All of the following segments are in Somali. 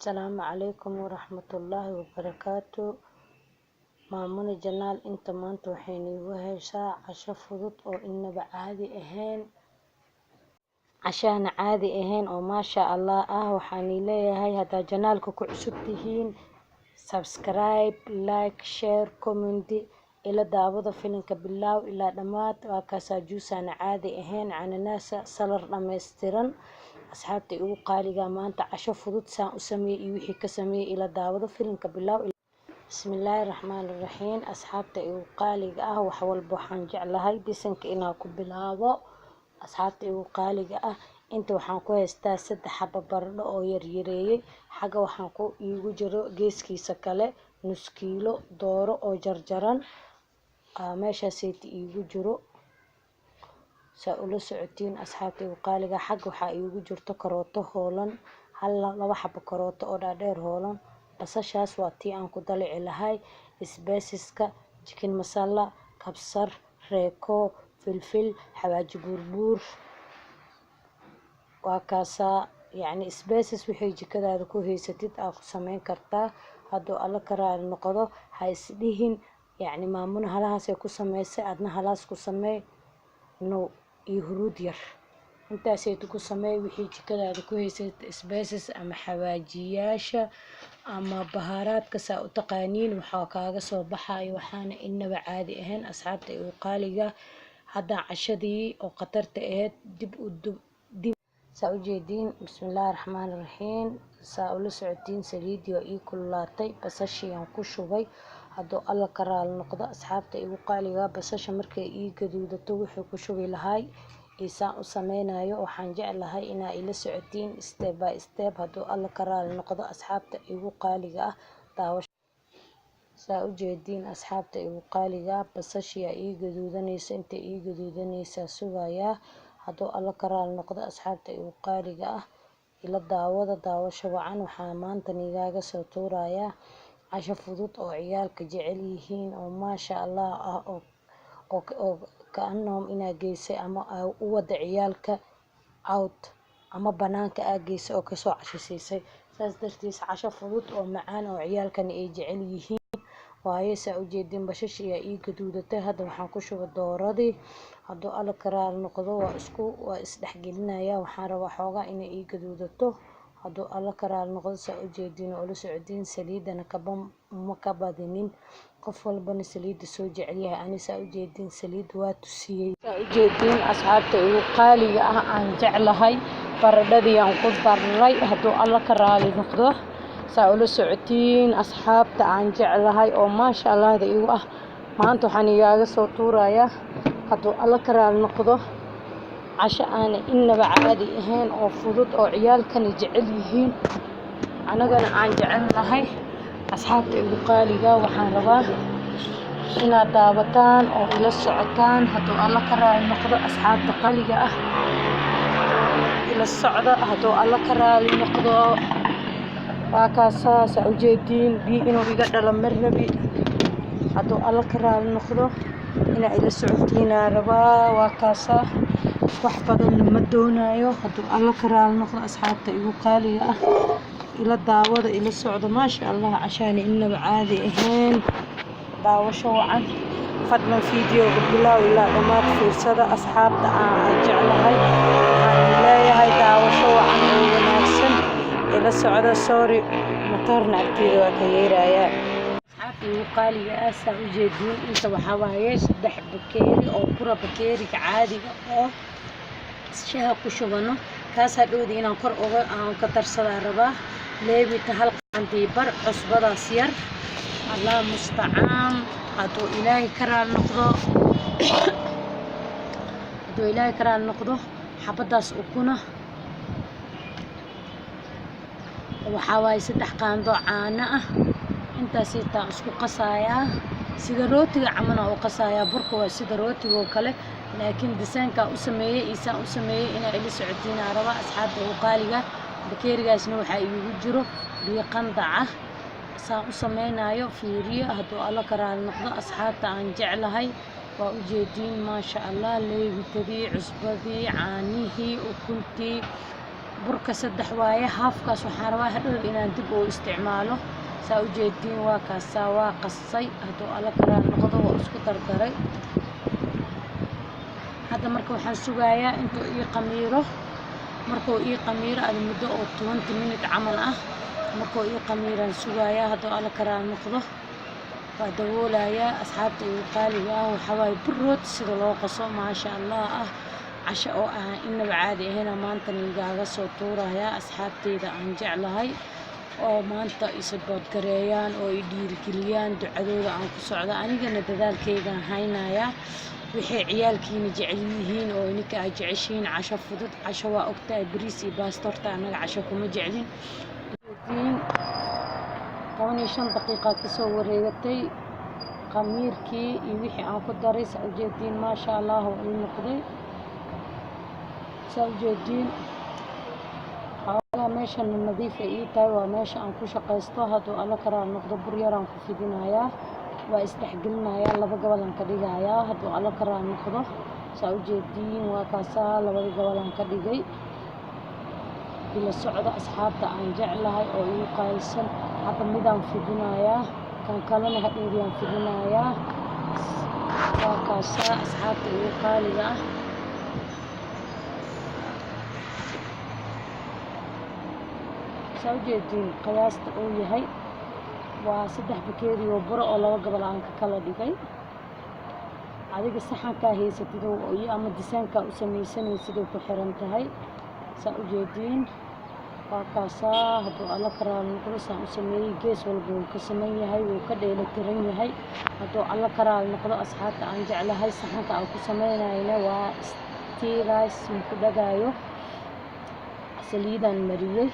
Asalaamu calaykum waraxmatullaahi wabarakaatu. Maamuna janaal inta maanta waxay niigu haysaa casho fudud oo inaba caadi ahayn. Cashaana caadi ahayn oo maasha Allah ah. Waxaan leeyahay haddaa janaalka ku cusub tihiin subscribe, like, share, comment ila daawada filinka bilaaw ilaa dhammaad. Waa kaasaa juusaana caadi ahayn cananaasa salar dhammaystiran. asxaabta ugu qaaliga maanta casho fudud saan u sameeyay iyo wixii ka sameeyay ila daawada filinka bilaaw. Bismillaahi raxmaani raxiim. asxaabta ugu qaaliga ah wax walba waxaan jeclahay bisanka inaan ku bilaabo. asxaabta ugu qaaliga ah inta waxaan ku haystaa 3 xabba baradho oo yar yareeyay. xagga waxaan ku iigu jiro geeskiisa kale nus kiilo dooro oo jarjaran meeshaasayta iigu jiro saa ula socotiin. asxaabta ugu qaaliga xagga waxaa iigu jirto karooto hoolan 2 xabbo karooto oo dhaadheer hoolan. basashaas waa tii aan ku dalici lahay isbeesiska chicken masala kabsar reeko filfil xawaaji buurbuur waa kaasaa yacni isbeesis wixii jikadaada ku haysatid aad ku samayn kartaa. hadduu alla ka raali noqdo ha isdhihin yacni maamuna halahaasay ku samaysay adna halaas ku samee no iyo huruud yar intaasaytu ku samee wixii jikadaada ku haysatid isbeesis ama xawaajiyaasha ama bahaaraadka saa u taqaaniin waxaa kaaga soo baxayo waxaana inaba caadi ahayn. asxaabta ugu qaaliga haddaa cashadii oo qatarta ahayd dib saa u jeediin. bismillaahi raxmaani raxiim. saa ula socotiin saliidii oo ii kululaatay basashii aan ku shubay. hadduu alla ka raali noqdo asxaabta ugu qaaliga basasha markay ii gaduudato wuxuu ku shubi lahay isaan u sameynayo waxaan jeclahay inaa ila socotiin step by step. hadduu alla ka raali noqdo asxaabta ugu qaaliga ah daawasho saa u jeediin. asxaabta ugu qaaliga basashii ii gaduudanaysa inta ii gaduudanaysa sugayaa. hadduu alla ka raali noqdo asxaabta ugu qaaliga ah ila daawada daawasho wacan. waxaa maanta nigaaga soo tuurayaa casho fudud oo ciyaalka jecel yihiin oo maasha Allah ah oo kaanahum inaa geysay ama u wada ciyaalka out ama banaanka aa geysay oo kasoo casho siisay. saas dartiis casho fudud oo macaan oo ciyaalkana ay jecel yihiin waaye. saa u jeedin basashii ii gaduudatay hadda waxaan ku shubay dooradii. hadduu alla ka raali noqdo waa isdhexgelinayaa. waxaan rabaa xoogaa inay ii gaduudato. hadduu alla ka raali noqdo saa u jeediin oo ula socodiin saliidana ma ka badinin qof walbana saliida soo jecelyahay. ani saa u jeediin saliid waa tusiyey. saa u jeediin asxaabta ugu qaaliga ah aan jeclahay baradhadii aan ku daray. hadduu alla ka raali noqdo saa ula socotiin asxaabta aan jeclahay oo maasha Allahda igu ah maanta waxaan igaaga soo tuurayaa hadduu alla ka raali noqdo casho aan inaba caadi ahayn oo fudud oo ciyaalkana jecel yihiin anagana aan jecelnahay. asxaabta ugu qaaliga waxaan rabaa inaad daawataan oo ila socotaan hadduu alla ka raali noqdo asxaabta qaaliga ah ila socda. hadduu alla ka raali noqdo waa kaasaa saa u jeediin biyo inuu iga dhalo marnabi. hadduu alla ka raali noqdo inaa ila socotiinaa rabaa waa kaasaa wax badan ma doonayo. hadduu alla ka raali noqdo asxaabta ugu qaaliga ah ila daawada ila socdo maasha Allah cashaani inaba caadi ahayn. daawasho wacan fadlan fiidiyowga bilaaw ilaa dhammaad fiirsada asxaabta aan jeclahay. waxaan leeyahay daawasho wacan oo wanaagsan ila socda. sorry matoorna agteeda waa ka yeerayaa. asxaabta ugu qaaliga ah saa u jeediin inta waxaa waaye 3 bakeeri oo pura bakeeriga caadiga oo shaha ku shubano kaas hadhowdi inaan kor uga aan ka darsadaa rabaa. leebita hal qaandii bar cusbadaas yar Allah mustacaan. hadduu ilaahay ka raali noqdo xabadaas ukuna waxaa waaye 3 qaando caano ah. intaas intaan isku qasayaa sida rootiga camana u qasayaa. burka waa sida rootiga oo kale laakiin disaanka u sameeyay isaan u sameeyay inaa ila socotiinaa rabaa. asxaabta ugu qaaliga bakeerigaasna waxaa iigu jiro biyo qandac saan u sameynayo fiiriyo. hadduu alla ka raali noqdo asxaabta aan jeclahay waa u jeediin maasha Allah leebitadii cusbadii caanihii ukuntii burka 3 waaye haafkaas waxaan rabaa hadhow inaan dib u isticmaalo saa u jeediin waa kaasaa waa qasay hadduu alla kala noqdo waa isku dardaray hadda marka waxaan sugayaa intuu ii qamiiro markuu ii qamiiro ad muddo oo 20 minute camal ah markuu ii qamiiraan sugayaa hadduu alla kala noqdo waa daboolayaa asxaabta igu qaaliga ah waxa waaye burood sida loo qaso maasha Allah ah casho oo ah inaba caadi ahayna maanta nigaaga soo tuurayaa asxaabteyda aan jeclahay oo maanta isabood gareeyaan oo i dhiirigeliyaan ducadooda aan ku socdo anigana dadaalkeyga haynayaa wixii ciyaalkiina jecel yihiin oo ininka ay jeceshiin casho fudud casho waa ogtahay bariis iyo baasto horta anaga casho kuma jeclin 15 daqiiqo kasoo wareegatay qamiirkii iyo wixii aan ku daray saa u jeediin maasha Allah uu noqday saa u jeediin meeshan nadiif ay tahay waa meesha aan ku shaqeysto hadduu alla kala noqdo bur yar aan ku fidinayaa waa isdhexgelinayaa laba gobol aan ka dhigayaa hadduu alla kala noqdo saa u jeediin waa kaasaa labada gobol aan ka dhigay ila socda asxaabta aan jeclahay oo ii qaylsan hadda midaan fidinayaa kan kalena hadhowdiyaan fidinayaa waa kaasaa asxaabta ii qaaliga ah saa u jeediin qiyaasta uu yahay waa 3 bakeeri oo buro oo laba gobol aan ka kala dhigay adiga saxankaa haysatid oo ama disaankaa u samaysanaysid oo ku xiran tahay saa u jeediin waa kaasaa hadduu alla kala noqdo saan u sameeyey gees walba wuu ka saman yahay wuu ka dheelitiran yahay hadduu alla kala noqdo asxaabta aan jeclahay saxanka aan ku samaynayna waa stiilaas ku dhagaayo saliidaan mariyey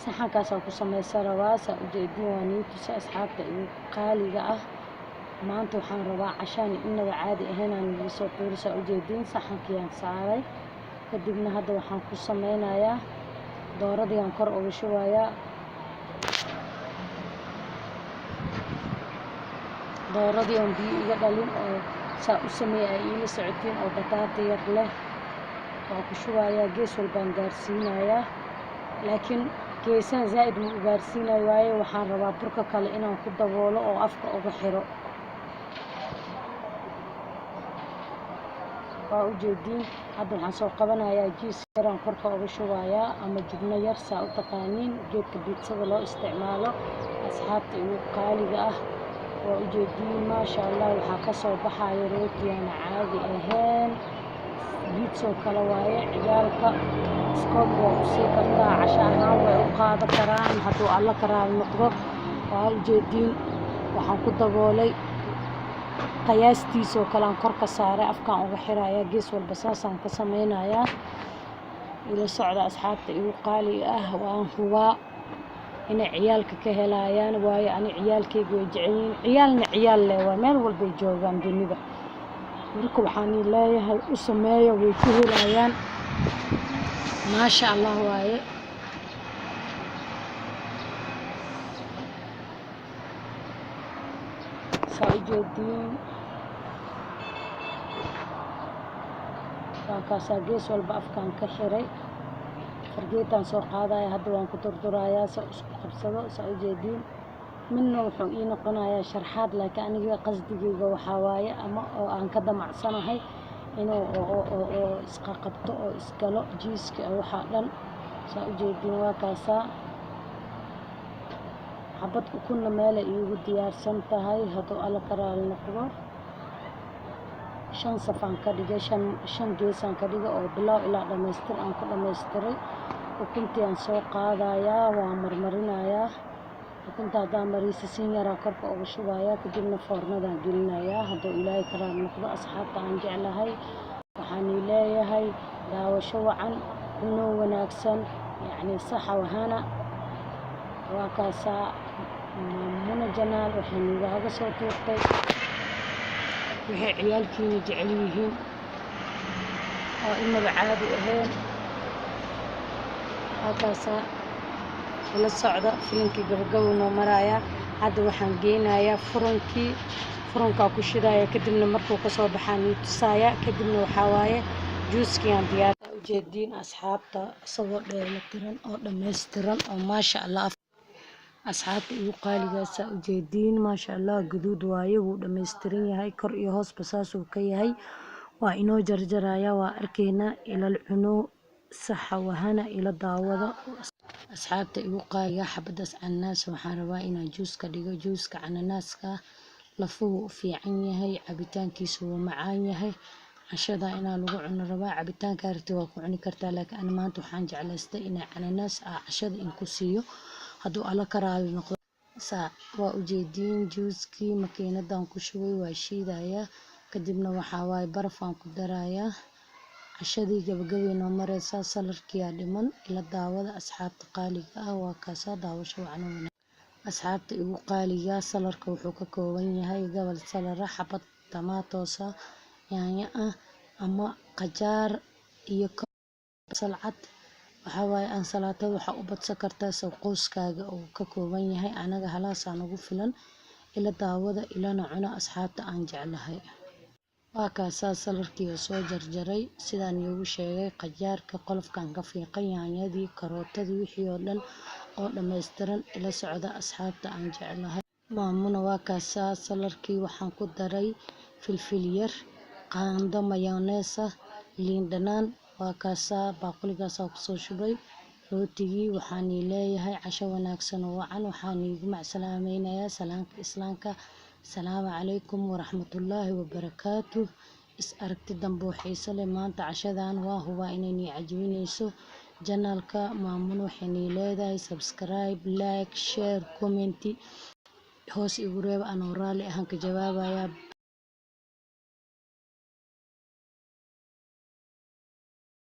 saxankaasaan ku samaysan rabaa saa u jeediin waa niitusa asxaabta igu qaaliga ah maanta waxaan rabaa cashaan inaba caadi ahaynaan iga soo tuuro saa u jeediin saxankiyaan saaray kadibna hadda waxaan ku samaynayaa dooradii aan kor uga shubayaa dooradii aan biyo iga dhalin oo saa u sameeyay ay ila socotiin oo bataata yar leh waa ku shubayaa gees walbaan gaarsiinayaa laakiin geesaha zaa'id ma u gaarsiinayo waaye waxaan rabaa burka kale inaan ku daboolo oo afka uga xiro waa u jeediin hadda waxaan soo qabanayaa jiis yaraan korka uga shubayaa ama jubno yar saa u taqaaniin geedka biidsada loo isticmaalo asxaabta igu qaaliga ah waa u jeediin maasha Allah waxaa ka soo baxayo rootiyaan caadi ahayn biidsoo kale waaye ciyaalka iskoob waa u sii kartaa casho ahaan way u qaadan karaan hadduu alla karaal noqdo waa u jeediin waxaan ku daboolay qiyaastiisoo kale aan kor ka saaray afkaan uga xirayaa gees walba saasaan ka samaynayaa ila socda asxaabta igu qaaliga ah waan hubaa inay ciyaalka ka helayaan waayo ani ciyaalkayga way jecel yihiin ciyaalna ciyaal leh waa meel walbay joogaan dunida marka waxaan leeyahay u sameeyo way ku helayaan maasha Allah waaye saa u jeediin waa kaasaa gees walba afkaan ka xiray fargeetaan soo qaadaya hadda waan ku durdurayaa saa isku qabsado saa u jeediin midna wuxuu ii noqonayaa sharxaad laakiin aniga qasdigayga waxaa waaye ama oo aan ka damacsanahay inuu oo isqa qabto oo isgalo jiiska waxaa dhan saa u jeediin waa kaasaa xabad ukunna meel ay iigu diyaarsan tahay hadduu alla karaal noqdo 5 safaan ka dhigay 5 geesaan ka dhigay oo bilow ilaa dhamaystir aan ku dhamaystiray ukuntii aan soo qaadayaa waa marmarinayaa ukunta haddaan mariisa sin yaraa korka uga shubayaa kadibna foornadaan gelinayaa hadduu ilaahay karaal noqdo asxaabta aan jeclahay waxaan leeyahay daawasho wacan cuno wanaagsan yacni saxa wahana waa kaasaa maamuna janaal waxay nigaaga soo tuurtay waxay ciyaalkiina jecel yihiin oo inaba caadi ahayn halkaasaa ula socda filimkii gabagabo noo maraaya hadda waxaan geynayaa furunkaa ku shidaya kadibna markuu kasoo baxaan ii tusaaya kadibna waxaa waaye juuskii aan diyaar ujeediin asxaabta isagoo dheelitiran oo dhammaystiran oo maasha allah. asxaabta igu qaaligaasa ujeediin maasha allah, guduud waaye, wuu dhammaystiran yahay kor iyo hoosba saasuu ka yahay. waa inoo jarjaraya, waa arkaynaa ilal cuno saxa wahana ila daawada. asxaabta igu qaaliga xabadaas cananaas waxaan rabaa inaan juus ka dhigo. juuska cananaaska lafuhu u fiican yahay, cabitaankiisu wuu macaan yahay. cashada inaa lagu cuno rabaa, cabitaanka aragti waa ku cuni kartaa, laakiin ani maanta waxaan jeclaystay inaa cananaas cashada in ku siiyo hadduu alla ka raali noqdo. waa ujeediin juuskii makiinadan ku shubay, waa shiidayaa, kadibna waxaa waaye barafaan ku darayaa. cashadii gabagabeynoo mareysaa, salarkiyaa dhiman. ila daawada asxaabta qaaliga ah, waa kaasaa daawasho wacan wanaag. asxaabta igu qaaliga salarka wuxuu ka kooban yahay gobol salara, xabad tamaatoosa, yaanyo ah ama qajaar iyo basal cad. waxaa waaye ansalaatada waxaa u badsan kartaa soo qoyskaaga uu ka kooban yahay. anaga halaasaan ugu filan. ila daawada ilana cuna asxaabta aan jeclahay. waa kaasaa salarkii oo soo jarjaray sidaan iigu sheegay, qajaarka qolofkan ka fiiqan, yaanyadii, karootadii, wixii oo dhan oo dhammaystiran. ila socda asxaabta aan jeclahay. maamuna waa kaasaa salarkii waxaan ku daray filfil yar, qaando mayoneesa, liin dhanaan. waa kaasaa baaquligaasaa kusoo shubay rootigii. waxaan leeyahay casho wanaagsan oo wacan. waxaan iigu macsalaamaynayaa salaamka islaamka. asalaamu calaykum waraxmatullaahi wabarakaatu. is aragti dambe oo xiiso leh. maanta cashadan waa hubaa inaynii cajabinayso. janaalka maamuna waxaynii leedahay subscribe, like, share, comment hoos igu reeba, anoo raali ahaan ka jawaabayaa.